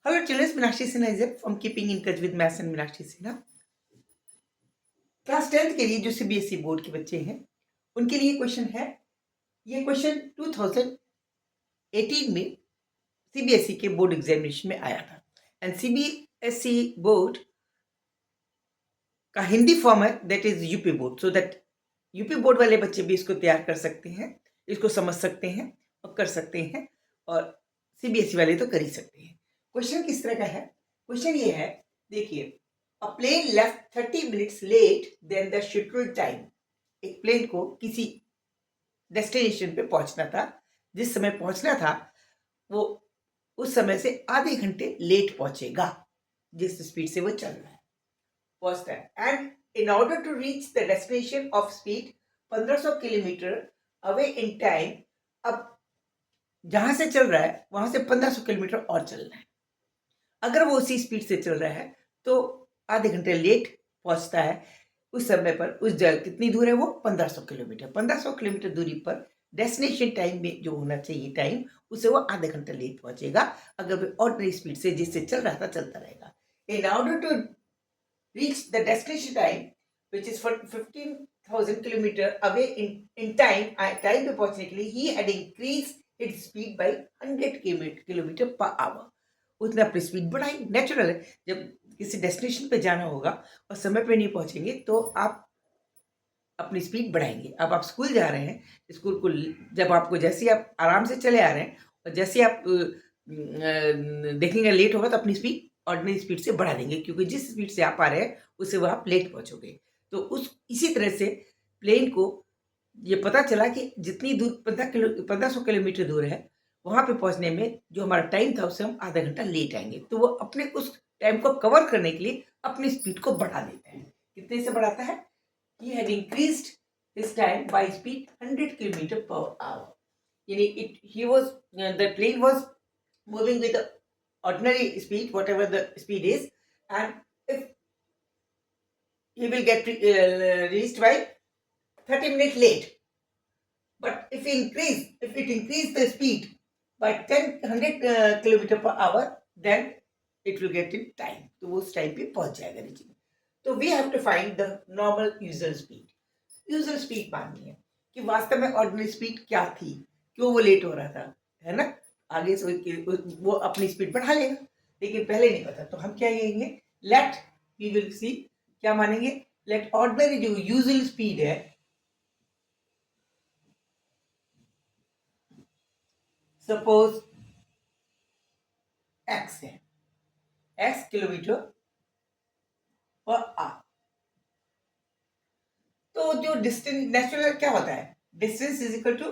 Hello children, Meenakshi Sinha is it from Keeping in Touch with Maths and Meenakshi Sinha. Class 10th के लिए जो CBSE board के बच्चे हैं उनके लिए क्वेश्चन है। ये क्वेश्चन 2018 में सीबीएसई के बोर्ड एग्जामिनेशन में आया था एंड सीबीएसई बोर्ड का हिंदी फॉर्म है that is UP board, so that UP board वाले बच्चे भी इसको तैयार कर सकते हैं, इसको समझ सकते हैं और कर सकते हैं, और सीबीएसई वाले तो कर ही सकते हैं। क्वेश्चन किस तरह का है? क्वेश्चन ये है, देखिए, a plane left 30 minutes late then the scheduled time. एक प्लेन को किसी डेस्टिनेशन पे पहुंचना था, जिस समय पहुंचना था वो उस समय से आधे घंटे लेट पहुंचेगा जिस स्पीड से वो चल रहा है, पहुंचता है। And in order to reach the destination of speed 1500 kilometre away in time, अब जहां से चल रहा है वहां से 1500 किलोमीटर और चलना है। अगर वो उसी स्पीड से चल रहा है तो आधे घंटे लेट पहुंचता है उस समय पर। उस जगह कितनी दूर है वो? 1500 किलोमीटर। 1500 किलोमीटर दूरी पर डेस्टिनेशन टाइम में जो होना चाहिए टाइम, उसे वो आधे घंटे लेट पहुंचेगा। अगर वो ऑर्डिनरी स्पीड से जिससे चल रहा था चलता रहेगा। In order to reach the destination time which is 15,000 kilometre away in time पे पहुंचने के लिए ही had increase its speed by 100 kilometre per hour. उसने अपनी स्पीड बढ़ाई। नेचुरल है, जब किसी डेस्टिनेशन पे जाना होगा और समय पे नहीं पहुंचेंगे तो आप अपनी स्पीड बढ़ाएंगे। अब आप स्कूल जा रहे हैं, स्कूल को जब आपको जैसे ही आप आराम से चले आ रहे हैं और जैसे आप देखेंगे लेट होगा तो अपनी स्पीड ऑर्डिनरी स्पीड से बढ़ा देंगे, क्योंकि जिस स्पीड से आप आ रहे हैं उससे वह आप लेट पहुंचोगे। तो इसी तरह से प्लेन को ये पता चला कि जितनी दूर 1500 किलोमीटर दूर है वहां पे पहुंचने में जो हमारा टाइम था उससे हम आधा घंटा लेट आएंगे। तो वो अपने उस टाइम को कवर करने के लिए अपनी स्पीड को बढ़ा देता है। कितने से बढ़ाता है? He had increased his time by speed 100 kilometer per hour. The plane was moving with the ordinary speed, whatever the speed is, and if he will get reached by 30 minutes late. But if it increase the speed by 100 kilometer per hour, then it will get in time. तो वो उस time पे पहुंच जाएगा reaching. तो we have to find the normal user speed. User speed माननी है कि वास्तव में ऑर्डिनरी स्पीड क्या थी, क्यों वो लेट हो रहा था, है ना। आगे से वो अपनी स्पीड बढ़ा लेगा, लेकिन पहले नहीं पता। तो हम क्या कहेंगे? लेट वी विल सी, क्या मानेंगे? लेट ऑर्डिनरी जो यूजुअल स्पीड है, सपोज x है, x किलोमीटर पर आवर। तो जो डिस्टेंस नेचुरल क्या होता है? Distance is equal to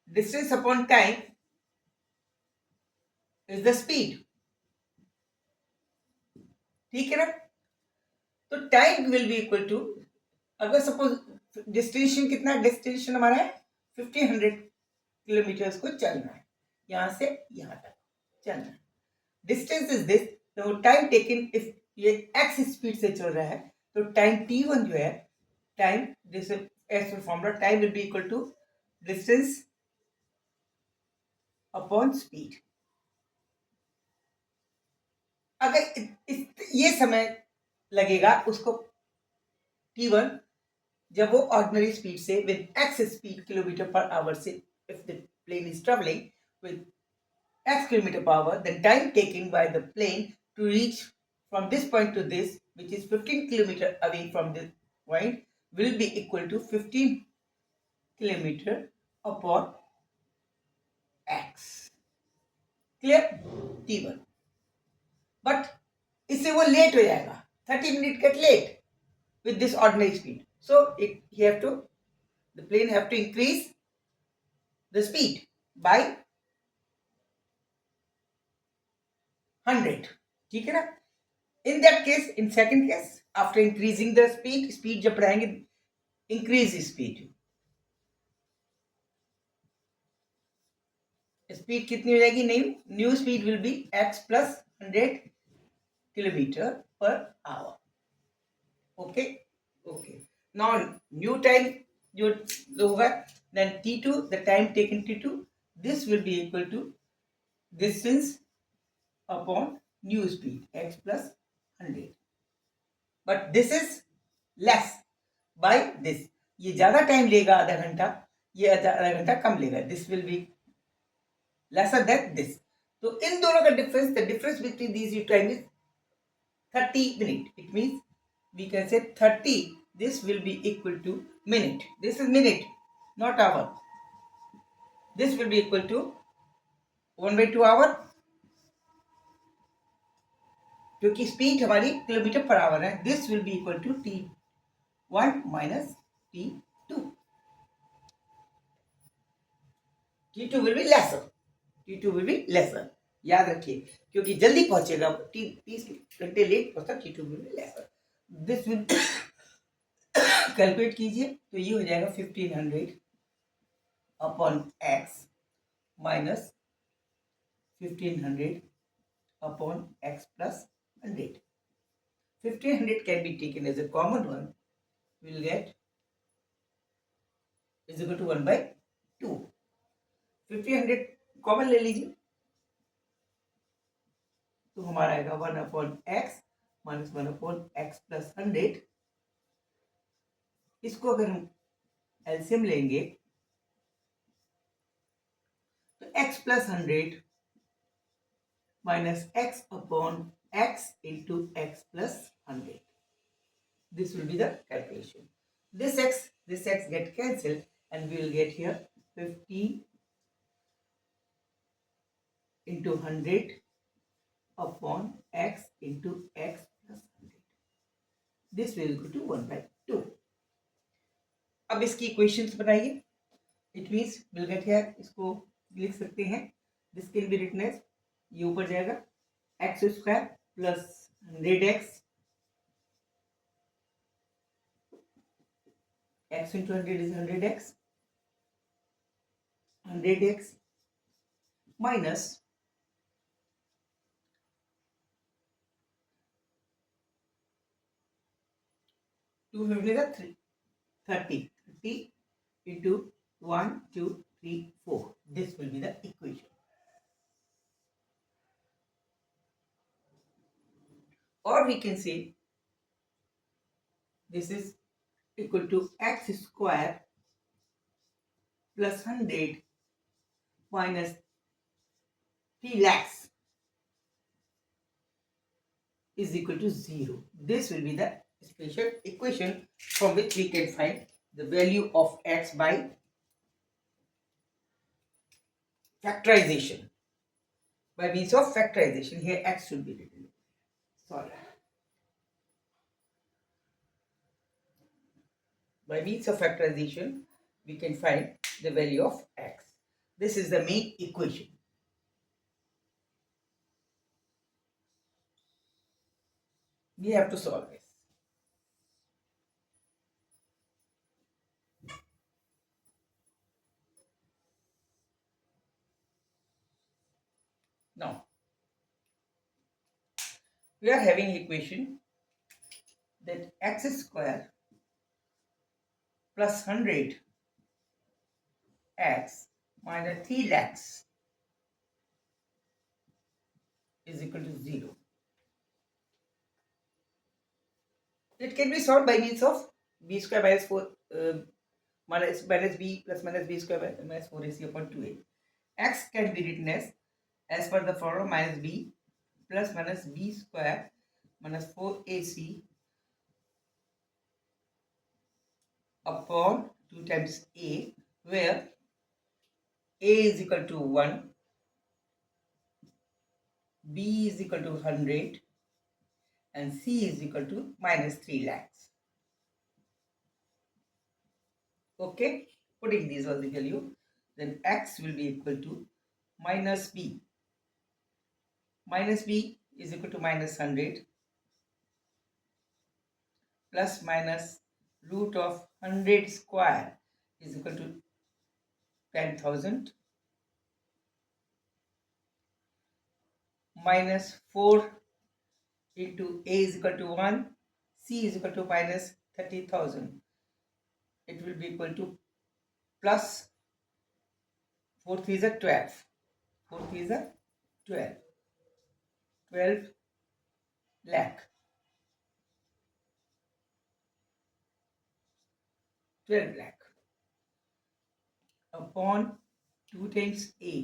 distance upon time is the speed, ठीक है ना। तो time will be equal to, अगर सपोज डेस्टिनेशन कितना है, डेस्टिनेशन हमारा है 1500 किलोमीटर को चलना है, यहां से यहां तक चलना है। डिस्टेंस इज दिस, तो टाइम टेकन, इफ ये x स्पीड से चल रहा है तो टाइम t1 जो है, time this as formula, time will be equal to distance upon speed. अगर ये समय लगेगा उसको t1, जब वो ऑर्डिनरी स्पीड से with x speed kilometer per hour से, if the plane is travelling with x kilometer per hour, the time taken by the plane to reach from this point to this, which is 15 kilometer away from this point, will be equal to 15 kilometer upon x. Clear? T1. But इससे वो late हो जाएगा, 30 minutes get late with this ordinary speed. So the plane have to increase the speed by 100, ठीक है ना। In that case, in second case, after increasing the speed जब बढ़ाएंगे, increase speed, speed कितनी हो जाएगी? New speed will be x plus 100 kilometre per our. Okay, now new time जो होगा, Then T2, the time taken T2, this will be equal to distance upon new speed, x plus 100. But this is less by this. ये ज़्यादा time लेगा आधा घंटा, ये आधा घंटा कम लेगा. This will be lesser than this. तो इन दोनों का difference, the difference between these two times is 30 minutes. It means we can say 30. This will be equal to minute. This is minute, not hour. This will be equal to 1/2 hour, क्योंकि speed हमारी kilometre per hour है. This will be equal to T1 minus T2. T2 will be lesser. T2 will be lesser. याद रखिए, क्योंकि जल्दी पहुंचेगा. 30 घंटे late पहुंचता. T2 will be lesser. This will calculate कीजिए तो ये हो जाएगा 1500 upon x minus 1500 upon x plus 100. 1500 can be taken as a common one. We will get is equal to 1 by 2. 1500 common ले लीजिए तो हमारा आएगा 1 upon x minus 1 upon x plus 100. इसको अगर हम एलसीएम लेंगे तो x plus 100 minus x upon x into x plus 100. This will be the calculation. This x get cancelled and we will get here 50 into 100 upon x into x plus 100. This will go to 1 by 2. अब इसकी equations बनाइए. It means will get here, इसको लिख सकते हैं. This can be written as, ये ऊपर जाएगा x square plus 100x, x into 100 is 100x, 100x minus 250 is 30 into 1, 2, 3, 4. This will be the equation. Or we can say this is equal to x square plus 100 minus 3 lakhs is equal to 0. This will be the special equation from which we can find the value of x by factorization. By means of factorization, here x should be written. Sorry. By means of factorization, we can find the value of x. This is the main equation. We have to solve this. Now, we are having equation that x square plus 100 x minus 3 lakhs is equal to 0. It can be solved by means of b square minus 4 minus b plus minus b square minus 4ac upon 2a. X can be written as per the formula minus b plus minus b square minus 4ac upon 2 times a, where a is equal to 1, b is equal to 100 and c is equal to minus 3 lakhs. Okay, putting these as the value, then x will be equal to minus b. Minus b is equal to minus 100 plus minus root of 100 square is equal to 10,000 minus 4 into a is equal to 1, c is equal to minus 30,000. It will be equal to plus 4 3 is a 12. 4 3 is a 12. 12 lakh. 12 lakh upon 2 times A.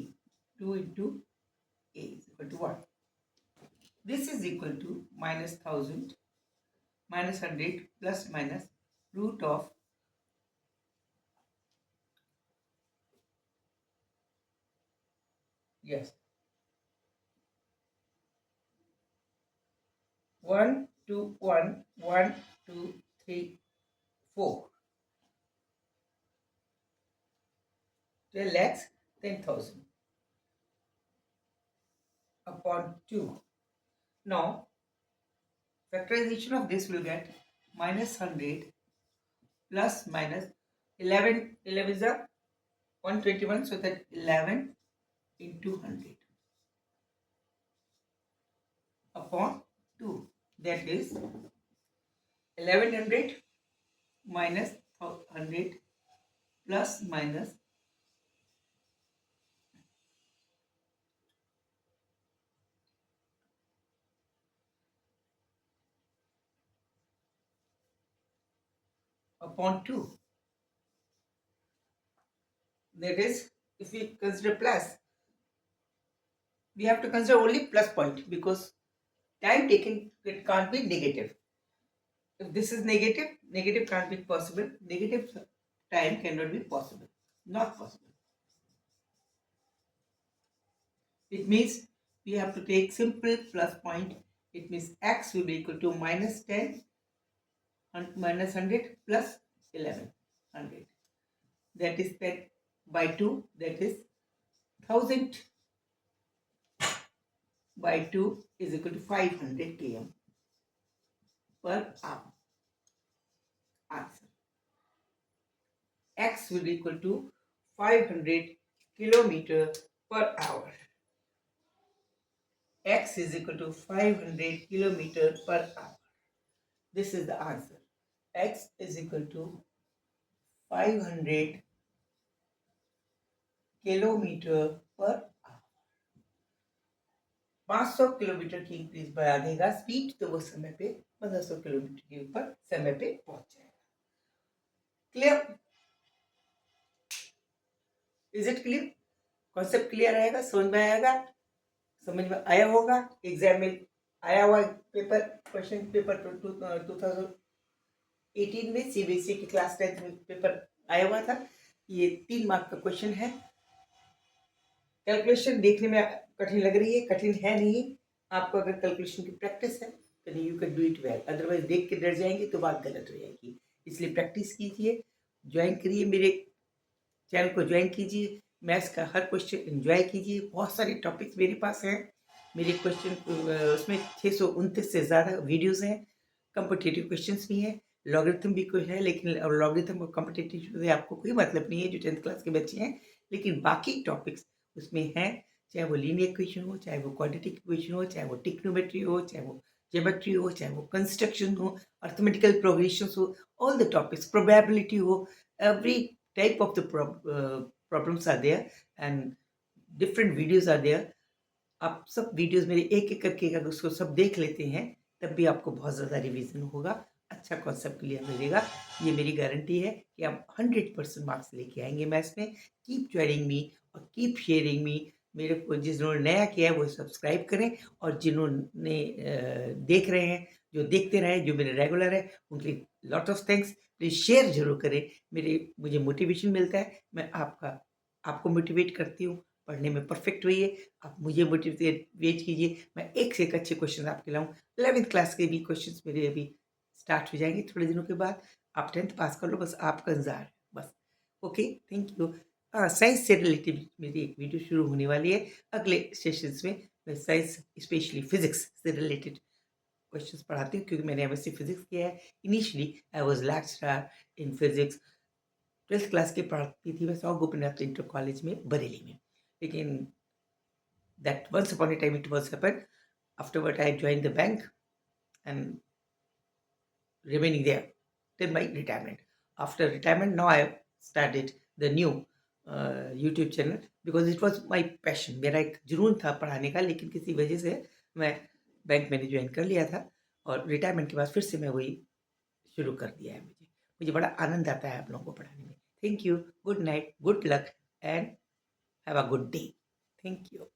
2 into A is equal to what? This is equal to minus 1000 minus 100 plus minus root of yes 1 2 1 1 2 3 4 12 lakhs 10,000 upon 2. Now factorization of this will get minus 100 plus minus 11. 11 is a 121, so that 11 into 100 upon 2, that is 1100 minus 100 plus minus upon 2, that is, if we consider plus, we have to consider only plus point because time taken, it can't be negative. If this is negative, negative can't be possible. Negative time cannot be possible. Not possible. It means we have to take simple plus point. It means x will be equal to minus 10 and minus 100 plus 1100. That is 10 by 2. That is 1000 by 2 is equal to 500 km per hour. Answer. X will be equal to 500 kilometer per hour. X is equal to 500 kilometer per hour. This is the answer. X is equal to 500 kilometre पर 500 kilometre की increase बढ़ा देगा speed, तो वो समय पे 1500 kilometre के ऊपर समय पे पहुंच जाएगा. Clear? Is it clear? Concept clear रहेगा, समझ में आएगा, समझ में आया होगा. एग्जाम में आया हुआ पेपर, क्वेश्चन पेपर 2018 में सीबीएसई की क्लास 10 में पेपर आया हुआ था. ये 3 मार्क का क्वेश्चन है. कैलकुलेशन देखने में कठिन लग रही है, कठिन है नहीं. आपको अगर कैलकुलेशन की प्रैक्टिस है तो you can do it well. Otherwise देख के डर जाएंगे तो बात गलत हो जाएगी. इसलिए प्रैक्टिस कीजिए, ज्वाइन करिए, मेरे चैनल को ज्वाइन कीजिए, मैथ्स का हर क्वेश्चन एंजॉय कीजिए. बहुत सारे टॉपिक्स मेरे पास हैं. मेरे क्वेश्चन उसमें 629 से ज़्यादा वीडियोज़ हैं. कॉम्पिटिटिव क्वेश्चन भी हैं, लॉगरिथम भी कोई है, लेकिन लॉगरिथम और कॉम्पिटिटिव से आपको कोई मतलब नहीं है जो 10th क्लास के बच्चे हैं. लेकिन बाकी टॉपिक्स उसमें हैं, चाहे वो लीनियर इक्वेशन हो, चाहे वो क्वाड्रेटिक इक्वेशन हो, चाहे वो ट्रिग्नोमेट्री हो, चाहे वो ज्योमेट्री हो, चाहे वो कंस्ट्रक्शन हो, अर्थमेटिकल प्रोग्रेशंस हो, ऑल द टॉपिक्स, प्रोबेबिलिटी हो, every type of the problems are there and different videos are there. आप सब वीडियोस मेरे एक एक करके अगर उसको सब देख लेते हैं तब भी आपको बहुत ज़्यादा रिवीजन होगा, अच्छा कॉन्सेप्ट क्लियर मिलेगा. ये मेरी गारंटी है कि आप 100% मार्क्स लेके आएंगे मैथ्स में. कीप ज्वाइनिंग मी और कीप शेयरिंग मी. मेरे को जिन्होंने नया किया है वो सब्सक्राइब करें, और जिन्होंने देख रहे हैं, जो देखते रहे, जो मेरे रेगुलर है, उनके लिए lot of thanks. Please share जरूर करें. मुझे मोटिवेशन मिलता है, मैं आपको मोटिवेट करती हूँ. पढ़ने में परफेक्ट होइए, आप मुझे मोटिवेट कीजिए. मैं एक से एक अच्छे क्वेश्चन आपके लाऊँ. 11th क्लास के भी क्वेश्चन मेरे अभी स्टार्ट हो जाएंगे थोड़े दिनों के बाद. आप 10th पास कर लो, बस आपका इंतजार है बस. Okay, thank you. साइंस से रिलेटेड मेरी एक वीडियो शुरू होने वाली है अगले सेशंस में. मैं साइंस स्पेशली फिजिक्स से रिलेटेड क्वेश्चंस पढ़ाती हूँ, क्योंकि मैंने एमएससी फिजिक्स किया है. Initially I was lecturer in physics. 12th class की पढ़ाती थी मैं सौ गोपीनाथ इंटर कॉलेज में बरेली में. लेकिन that once upon a time it was happened. Afterward I joined the bank and remaining there till my retirement. After retirement, now I have started the new YouTube channel because it was my passion. मेरा एक जुनून था पढ़ाने का, लेकिन किसी वजह से मैं बैंक मैंने ज्वाइन कर लिया था और रिटायरमेंट के बाद फिर से मैं वही शुरू कर दिया है. मुझे बड़ा आनंद आता है आप लोगों को पढ़ाने में. Thank you. Good night, good luck and have a good day. Thank you.